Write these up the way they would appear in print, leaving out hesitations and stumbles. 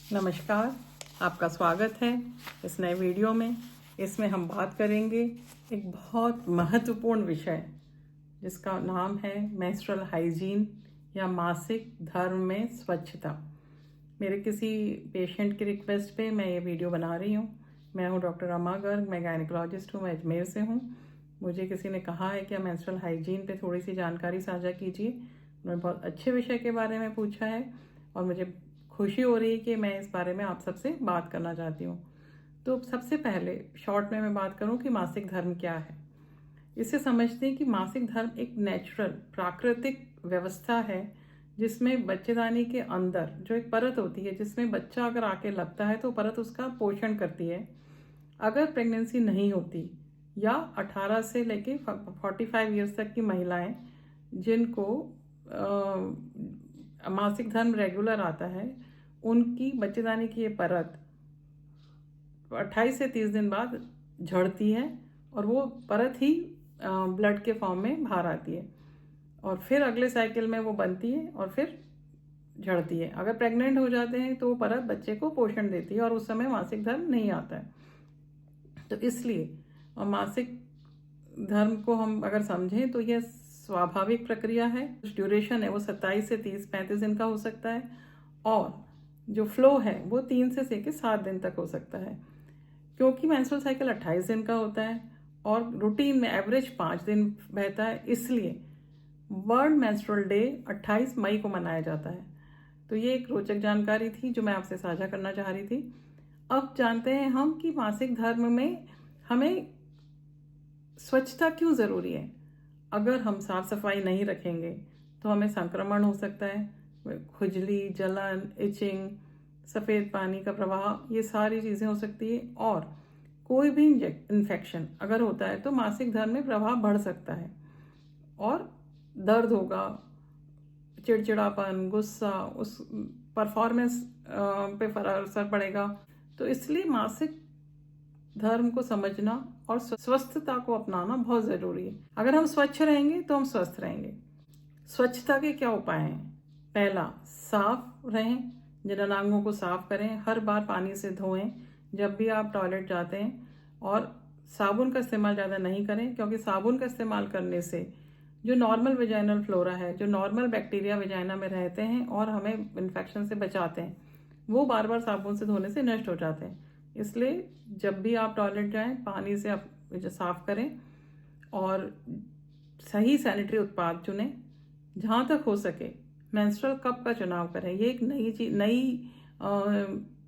नमस्कार, आपका स्वागत है इस नए वीडियो में। इसमें हम बात करेंगे एक बहुत महत्वपूर्ण विषय जिसका नाम है मेंस्ट्रुअल हाइजीन या मासिक धर्म में स्वच्छता। मेरे किसी पेशेंट की रिक्वेस्ट पे मैं ये वीडियो बना रही हूँ। मैं हूँ डॉक्टर रमा गर्ग, मैं गायनिकोलॉजिस्ट हूँ, मैं अजमेर से हूँ। मुझे किसी ने कहा है कि मेंस्ट्रुअल हाइजीन पे थोड़ी सी जानकारी साझा कीजिए। उन्होंने बहुत अच्छे विषय के बारे में पूछा है और मुझे खुशी हो रही है कि मैं इस बारे में आप सबसे बात करना चाहती हूँ। तो सबसे पहले शॉर्ट में मैं बात करूँ कि मासिक धर्म क्या है। इसे समझते हैं कि मासिक धर्म एक नेचुरल प्राकृतिक व्यवस्था है जिसमें बच्चेदानी के अंदर जो एक परत होती है, जिसमें बच्चा अगर आके लगता है तो परत उसका पोषण करती है। अगर प्रेगनेंसी नहीं होती या 18 से लेके 45 ईयर्स तक की महिलाएं जिनको मासिक धर्म रेगुलर आता है, उनकी बच्चेदानी की ये परत 28 से 30 दिन बाद झड़ती है और वो परत ही ब्लड के फॉर्म में बाहर आती है और फिर अगले साइकिल में वो बनती है और फिर झड़ती है। अगर प्रेग्नेंट हो जाते हैं तो वो परत बच्चे को पोषण देती है और उस समय मासिक धर्म नहीं आता है। तो इसलिए मासिक धर्म को हम अगर समझें तो यह स्वाभाविक प्रक्रिया है। ड्यूरेशन है वो 27 से 30-35 दिन का हो सकता है और जो फ्लो है वो 3 से लेकर 7 दिन तक हो सकता है। क्योंकि मेंस्ट्रुअल साइकिल 28 दिन का होता है और रूटीन में एवरेज 5 दिन बहता है, इसलिए वर्ल्ड मेंस्ट्रुअल डे 28 मई को मनाया जाता है। तो ये एक रोचक जानकारी थी जो मैं आपसे साझा करना चाह रही थी। अब जानते हैं हम कि मासिक धर्म में हमें स्वच्छता क्यों ज़रूरी है। अगर हम साफ सफाई नहीं रखेंगे तो हमें संक्रमण हो सकता है, खुजली, जलन, इचिंग, सफ़ेद पानी का प्रवाह, ये सारी चीज़ें हो सकती है। और कोई भी इन्फेक्शन अगर होता है तो मासिक धर्म में प्रभाव बढ़ सकता है और दर्द होगा, चिड़चिड़ापन, गुस्सा, उस परफॉर्मेंस पे असर पड़ेगा। तो इसलिए मासिक धर्म को समझना और स्वस्थता को अपनाना बहुत ज़रूरी है। अगर हम स्वच्छ रहेंगे तो हम स्वस्थ रहेंगे। स्वच्छता के क्या उपाय हैं? पहला, साफ रहें, जननांगों को साफ करें, हर बार पानी से धोएं जब भी आप टॉयलेट जाते हैं, और साबुन का इस्तेमाल ज़्यादा नहीं करें क्योंकि साबुन का इस्तेमाल करने से जो नॉर्मल वेजाइनल फ्लोरा है, जो नॉर्मल बैक्टीरिया वेजाइना में रहते हैं और हमें इन्फेक्शन से बचाते हैं, वो बार बार साबुन से धोने से नष्ट हो जाते हैं। इसलिए जब भी आप टॉयलेट जाएं पानी से आप साफ करें और सही सैनिटरी उत्पाद चुनें। जहाँ तक हो सके मेंस्ट्रुअल कप का चुनाव करें। ये एक नई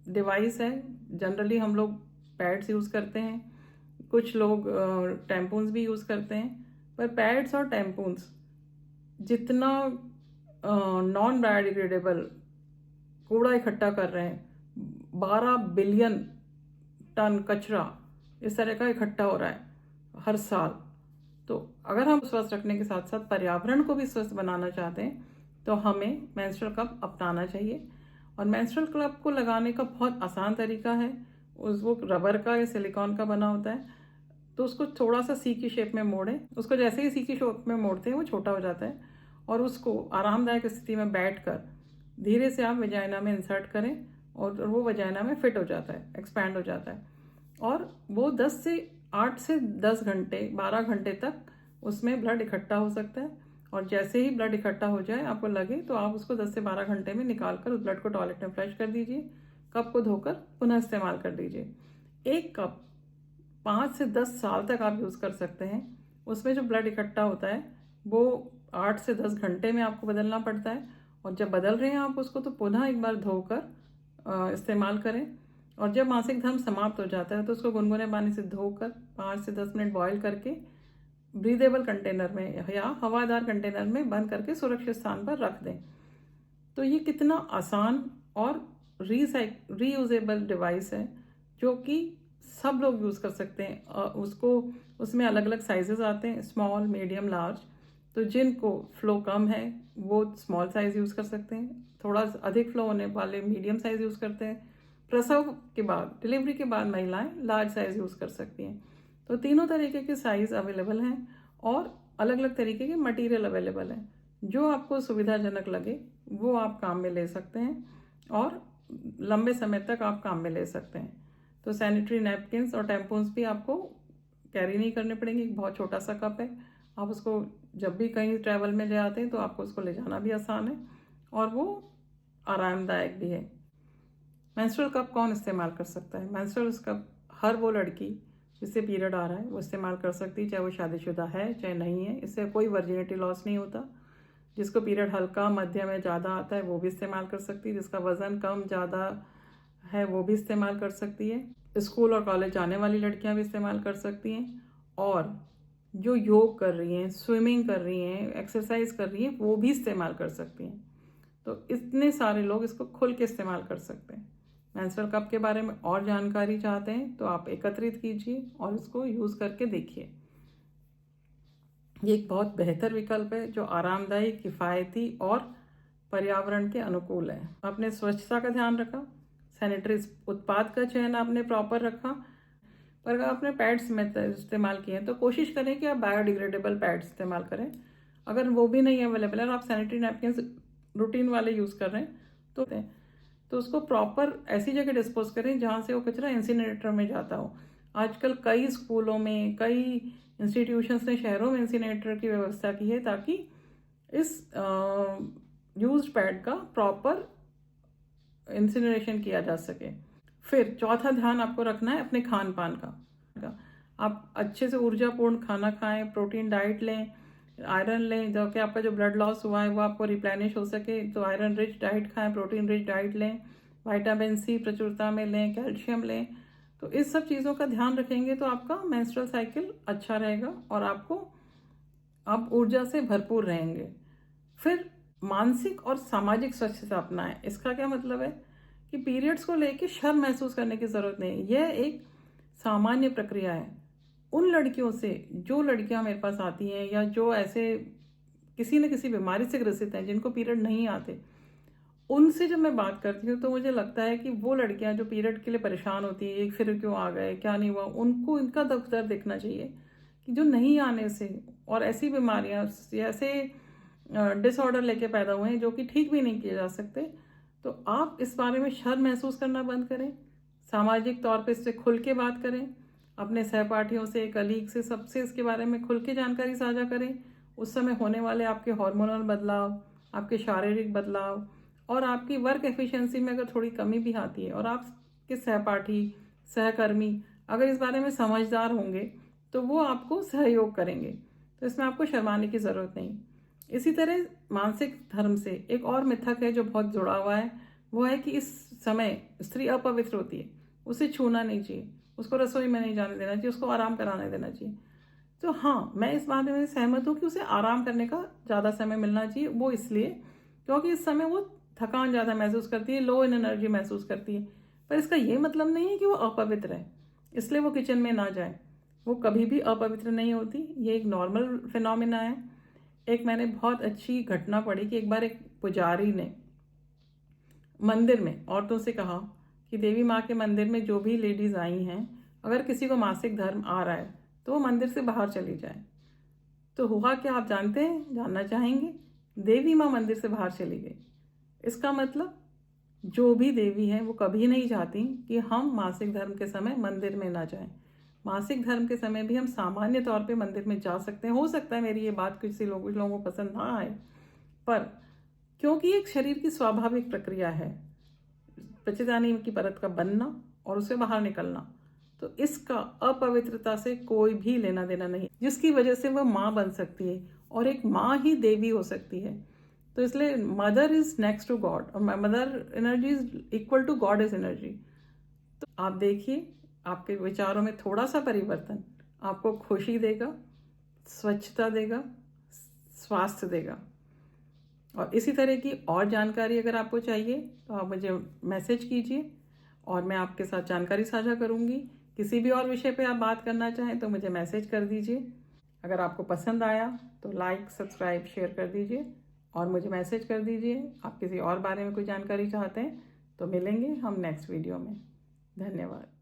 डिवाइस है। जनरली हम लोग पैड्स यूज़ करते हैं, कुछ लोग टैम्पून्स भी यूज़ करते हैं, पर पैड्स और टैम्पून्स जितना नॉन बायोडिग्रेडेबल कूड़ा इकट्ठा कर रहे हैं, 12 बिलियन टन कचरा इस तरह का इकट्ठा हो रहा है हर साल। तो अगर हम स्वस्थ रखने के साथ साथ पर्यावरण को भी स्वस्थ बनाना चाहते हैं तो हमें मेंस्ट्रुअल कप अपनाना चाहिए। और मेंस्ट्रुअल कप को लगाने का बहुत आसान तरीका है। वो रबर का या सिलिकॉन का बना होता है, तो उसको थोड़ा सा सी की शेप में मोड़ें। उसको जैसे ही सी की शेप में मोड़ते हैं वो छोटा हो जाता है और उसको आरामदायक स्थिति में बैठकर धीरे से आप वजाइना में इंसर्ट करें और वो वजाइना में फिट हो जाता है, एक्सपैंड हो जाता है। और वो 8 से 10 घंटे 12 घंटे तक उसमें ब्लड इकट्ठा हो सकता है। और जैसे ही ब्लड इकट्ठा हो जाए, आपको लगे, तो आप उसको 10 से 12 घंटे में निकाल कर उस ब्लड को टॉयलेट में फ्लश कर दीजिए। कप को धोकर पुनः इस्तेमाल कर दीजिए। एक कप 5 से 10 साल तक आप यूज़ कर सकते हैं। उसमें जो ब्लड इकट्ठा होता है वो 8 से 10 घंटे में आपको बदलना पड़ता है और जब बदल रहे हैं आप उसको तो पुनः एक बार धोकर इस्तेमाल करें। और जब मासिक धर्म समाप्त हो जाता है तो उसको गुनगुने पानी से धोकर 5 से 10 मिनट बॉईल करके ब्रीदेबल कंटेनर में या हवादार कंटेनर में बंद करके सुरक्षित स्थान पर रख दें। तो ये कितना आसान और रीयूजेबल डिवाइस है जो कि सब लोग यूज़ कर सकते हैं। उसमें अलग अलग साइजेस आते हैं, स्मॉल, मीडियम, लार्ज। तो जिनको फ्लो कम है वो स्मॉल साइज़ यूज़ कर सकते हैं, थोड़ा अधिक फ्लो होने वाले मीडियम साइज़ यूज़ करते हैं। प्रसव के बाद, डिलीवरी के बाद महिलाएं लार्ज साइज़ यूज़ कर सकती हैं। तो तीनों तरीके के साइज़ अवेलेबल हैं और अलग अलग तरीके के मटेरियल अवेलेबल हैं। जो आपको सुविधाजनक लगे वो आप काम में ले सकते हैं और लंबे समय तक आप काम में ले सकते हैं। तो सैनिटरी नैपकिन्स और टैम्पून्स भी आपको कैरी नहीं करने पड़ेंगे। बहुत छोटा सा कप है, आप उसको जब भी कहीं ट्रैवल में ले आते हैं तो आपको उसको ले जाना भी आसान है और वो आरामदायक भी है। मेंस्ट्रुअल कप कौन इस्तेमाल कर सकता है? मेंस्ट्रुअल कप हर वो लड़की जिससे पीरियड आ रहा है वो इस्तेमाल कर सकती है, चाहे वो शादीशुदा है चाहे नहीं है। इससे कोई वर्जिनिटी लॉस नहीं होता। जिसको पीरियड हल्का, मध्यम या ज़्यादा आता है वो भी इस्तेमाल कर सकती है। जिसका वज़न कम ज़्यादा है वो भी इस्तेमाल कर सकती है। स्कूल और कॉलेज जाने वाली लड़कियां भी इस्तेमाल कर सकती हैं, और जो योग कर रही हैं, स्विमिंग कर रही हैं, एक्सरसाइज कर रही हैं, वो भी इस्तेमाल कर सकती हैं। तो इतने सारे लोग इसको खुल के इस्तेमाल कर सकते हैं। मेंस्ट्रुअल कप के बारे में और जानकारी चाहते हैं तो आप एकत्रित कीजिए और इसको यूज़ करके देखिए। ये एक बहुत बेहतर विकल्प है जो आरामदायी, किफ़ायती और पर्यावरण के अनुकूल है। आपने स्वच्छता का ध्यान रखा, सैनिटरी उत्पाद का चयन आपने प्रॉपर रखा, पर अगर आपने पैड्स में इस्तेमाल किए हैं तो कोशिश करें कि आप बायोडिग्रेडेबल पैड्स इस्तेमाल करें। अगर वो भी नहीं अवेलेबल है और आप सैनिटरी नैपकिन्स रूटीन वाले यूज़ कर रहे हैं तो उसको प्रॉपर ऐसी जगह डिस्पोज करें जहाँ से वो कचरा इंसिनरेटर में जाता हो। आजकल कई स्कूलों में, कई इंस्टीट्यूशंस ने शहरों में इंसिनरेटर की व्यवस्था की है ताकि इस यूज्ड पैड का प्रॉपर इंसिनरेशन किया जा सके। फिर चौथा ध्यान आपको रखना है अपने खान पान का। आप अच्छे से ऊर्जापूर्ण खाना खाएं, प्रोटीन डाइट लें, आयरन लें, जो कि आपका जो ब्लड लॉस हुआ है वो आपको रिप्लेनिश हो सके। तो आयरन रिच डाइट खाएं, प्रोटीन रिच डाइट लें, विटामिन सी प्रचुरता में लें, कैल्शियम लें। तो इस सब चीज़ों का ध्यान रखेंगे तो आपका मेंस्ट्रुअल साइकिल अच्छा रहेगा और आप ऊर्जा से भरपूर रहेंगे। फिर मानसिक और सामाजिक स्वच्छता अपनाएं। इसका क्या मतलब है कि पीरियड्स को लेके शर्म महसूस करने की ज़रूरत नहीं। यह एक सामान्य प्रक्रिया है। उन लड़कियों से, जो लड़कियां मेरे पास आती हैं या जो ऐसे किसी न किसी बीमारी से ग्रसित हैं जिनको पीरियड नहीं आते, उनसे जब मैं बात करती हूँ तो मुझे लगता है कि वो लड़कियां जो पीरियड के लिए परेशान होती हैं, फिर क्यों आ गए, क्या नहीं हुआ, उनको इनका दफ्तर देखना चाहिए कि जो नहीं आने से और ऐसी बीमारियां, ऐसे डिसऑर्डर लेके पैदा हुए हैं जो कि ठीक भी नहीं किए जा सकते। तो आप इस बारे में शर्म महसूस करना बंद करें, सामाजिक तौर पे इससे खुल के बात करें, अपने सहपाठियों से, कलीग से, सबसे इसके बारे में खुल के जानकारी साझा करें। उस समय होने वाले आपके हार्मोनल बदलाव, आपके शारीरिक बदलाव और आपकी वर्क एफिशिएंसी में अगर थोड़ी कमी भी आती है और आपके सहपाठी, सहकर्मी अगर इस बारे में समझदार होंगे तो वो आपको सहयोग करेंगे। तो इसमें आपको शर्माने की ज़रूरत नहीं। इसी तरह मानसिक धर्म से एक और मिथक है जो बहुत जुड़ा हुआ है, वो है कि इस समय स्त्री अपवित्र होती है, उसे छूना नहीं चाहिए, उसको रसोई में नहीं जाने देना चाहिए, उसको आराम कराने देना चाहिए। तो हाँ, मैं इस बारे में सहमत हूँ कि उसे आराम करने का ज़्यादा समय मिलना चाहिए। वो इसलिए क्योंकि इस समय वो थकान ज़्यादा महसूस करती है, लो इन एनर्जी महसूस करती है। पर इसका ये मतलब नहीं है कि वो अपवित्र है, इसलिए वो किचन में ना जाए। वो कभी भी अपवित्र नहीं होती, ये एक नॉर्मल फिनोमिना है। एक मैंने बहुत अच्छी घटना पढ़ी कि एक बार एक पुजारी ने मंदिर में औरतों से कहा कि देवी माँ के मंदिर में जो भी लेडीज़ आई हैं, अगर किसी को मासिक धर्म आ रहा है तो वो मंदिर से बाहर चली जाए। तो हुआ क्या, आप जानते हैं, जानना चाहेंगे? देवी माँ मंदिर से बाहर चली गई। इसका मतलब जो भी देवी है वो कभी नहीं चाहती कि हम मासिक धर्म के समय मंदिर में ना जाएं। मासिक धर्म के समय भी हम सामान्य तौर पे मंदिर में जा सकते हैं। हो सकता है मेरी ये बात कुछ लोगों को पसंद ना आए, पर क्योंकि एक शरीर की स्वाभाविक प्रक्रिया है पचेदानी की परत का बनना और उसे बाहर निकलना, तो इसका अपवित्रता से कोई भी लेना देना नहीं, जिसकी वजह से वह माँ बन सकती है और एक माँ ही देवी हो सकती है। तो इसलिए mother is next to God और mother energy is equal to God is energy. तो आप देखिए, आपके विचारों में थोड़ा सा परिवर्तन आपको खुशी देगा, स्वच्छता देगा, स्वास्थ्य देगा। और इसी तरह की और जानकारी अगर आपको चाहिए तो आप मुझे मैसेज कीजिए और मैं आपके साथ जानकारी साझा करूंगी। किसी भी और विषय पे आप बात करना चाहें तो मुझे मैसेज कर दीजिए। अगर आपको पसंद आया तो लाइक, सब्सक्राइब, शेयर कर दीजिए और मुझे मैसेज कर दीजिए। आप किसी और बारे में कोई जानकारी चाहते हैं तो मिलेंगे हम नेक्स्ट वीडियो में। धन्यवाद।